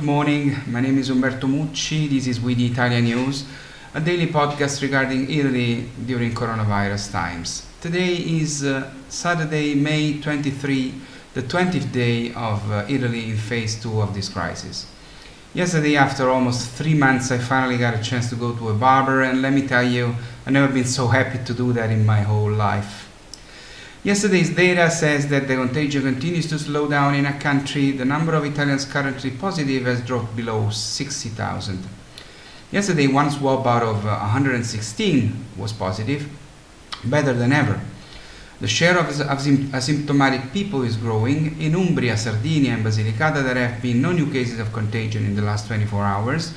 good morning. My name is Umberto Mucci. This is We the ItaliaNews, a daily podcast regarding Italy during coronavirus times. Today is Saturday, May 23, the 20th day of Italy in phase 2 of this crisis. Yesterday, after almost 3 months, I finally got a chance to go to a barber, and let me tell you, I've never been so happy to do that in my whole life. Yesterday's data says that the contagion continues to slow down in a country. The number of Italians currently positive has dropped below 60,000. Yesterday, one swab out of 116 was positive, better than ever. The share of asymptomatic people is growing. In Umbria, Sardinia and Basilicata, there have been no new cases of contagion in the last 24 hours.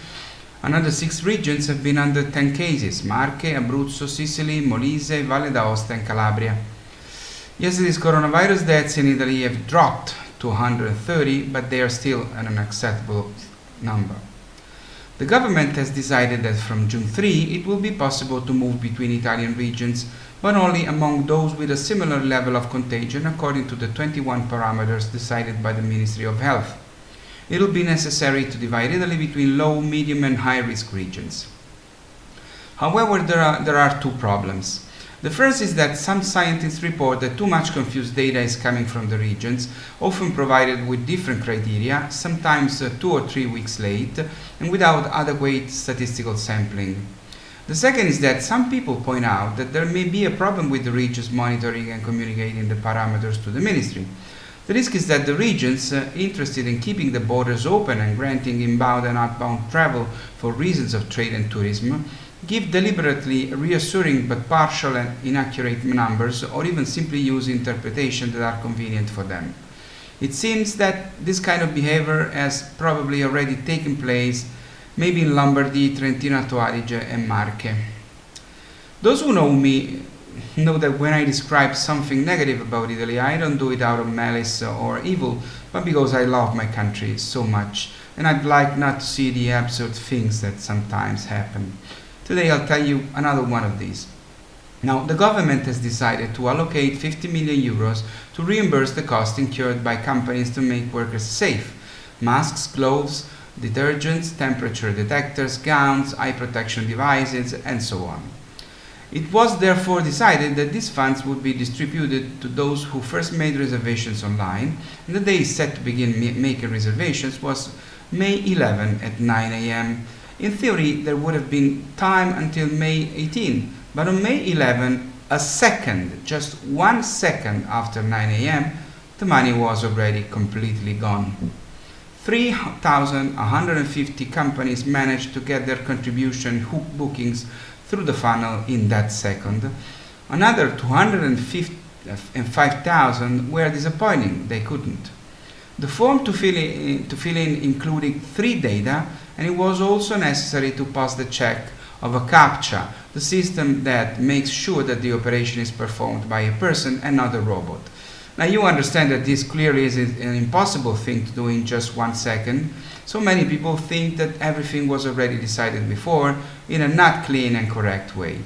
Another 6 regions have been under 10 cases: Marche, Abruzzo, Sicily, Molise, Valle d'Aosta and Calabria. Yesterday's coronavirus deaths in Italy have dropped to 130, but they are still an unacceptable number. The government has decided that from June 3 it will be possible to move between Italian regions, but only among those with a similar level of contagion according to the 21 parameters decided by the Ministry of Health. It will be necessary to divide Italy between low, medium and high risk regions. However, there are 2 problems. The first is that some scientists report that too much confused data is coming from the regions, often provided with different criteria, sometimes 2 or 3 weeks late, and without adequate statistical sampling. The second is that some people point out that there may be a problem with the regions monitoring and communicating the parameters to the ministry. The risk is that the regions interested in keeping the borders open and granting inbound and outbound travel for reasons of trade and tourism give deliberately reassuring but partial and inaccurate numbers, or even simply use interpretations that are convenient for them. It seems that this kind of behavior has probably already taken place, maybe in Lombardy, Trentino Alto Adige and Marche. Those who know me know that when I describe something negative about Italy, I don't do it out of malice or evil, but because I love my country so much, and I'd like not to see the absurd things that sometimes happen. Today I'll tell you another one of these. Now, the government has decided to allocate 50 million euros to reimburse the cost incurred by companies to make workers safe: masks, gloves, detergents, temperature detectors, gowns, eye protection devices, and so on. It was therefore decided that these funds would be distributed to those who first made reservations online, and the day set to begin making reservations was May 11 at 9 a.m. In theory, there would have been time until May 18, but on May 11, just 1 second after 9 a.m., the money was already completely gone. 3,150 companies managed to get their contribution bookings through the funnel in that second. Another 205,000 were disappointing; they couldn't. The form to fill in included 3 data, and it was also necessary to pass the check of a CAPTCHA, the system that makes sure that the operation is performed by a person and not a robot. Now, you understand that this clearly is an impossible thing to do in just 1 second, so many people think that everything was already decided before in a not clean and correct way.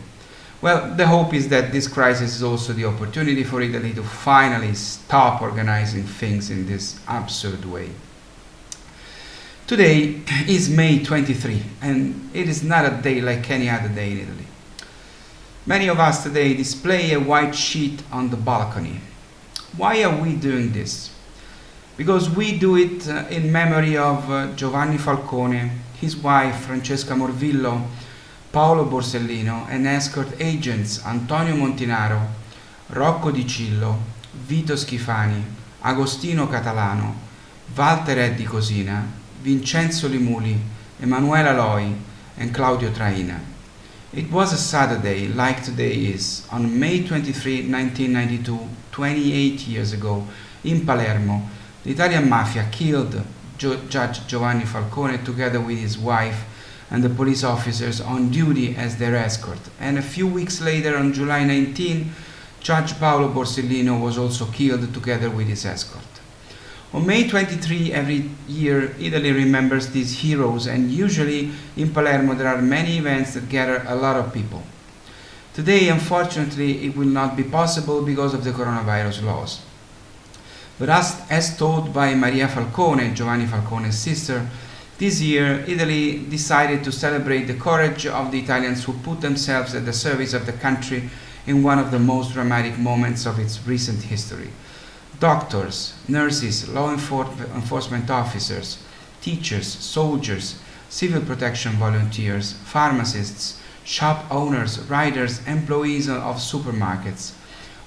Well, the hope is that this crisis is also the opportunity for Italy to finally stop organizing things in this absurd way. Today is May 23, and it is not a day like any other day in Italy. Many of us today display a white sheet on the balcony. Why are we doing this? Because we do it in memory of Giovanni Falcone, his wife Francesca Morvillo, Paolo Borsellino, and escort agents Antonio Montinaro, Rocco Di Cillo, Vito Schifani, Agostino Catalano, Walter Eddi Cosina, Vincenzo Limuli, Emanuela Loi, and Claudio Traina. It was a Saturday, like today is, on May 23, 1992, 28 years ago, in Palermo. The Italian mafia killed Judge Giovanni Falcone together with his wife and the police officers on duty as their escort. And a few weeks later, on July 19, Judge Paolo Borsellino was also killed together with his escort. On May 23 every year, Italy remembers these heroes, and usually in Palermo there are many events that gather a lot of people. Today, unfortunately, it will not be possible because of the coronavirus laws. But as told by Maria Falcone, Giovanni Falcone's sister, This year, Italy decided to celebrate the courage of the Italians who put themselves at the service of the country in one of the most dramatic moments of its recent history. Doctors, nurses, law enforcement officers, teachers, soldiers, civil protection volunteers, pharmacists, shop owners, riders, employees of supermarkets,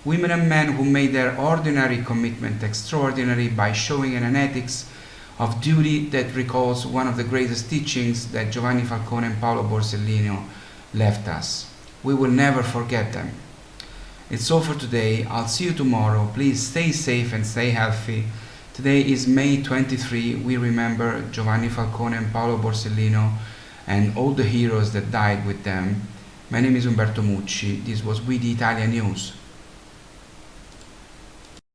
women and men who made their ordinary commitment extraordinary by showing an ethics of duty that recalls one of the greatest teachings that Giovanni Falcone and Paolo Borsellino left us. We will never forget them. It's all for today. I'll see you tomorrow. Please stay safe and stay healthy. Today is May 23. We remember Giovanni Falcone and Paolo Borsellino and all the heroes that died with them. My name is Umberto Mucci. This was We the Italian News.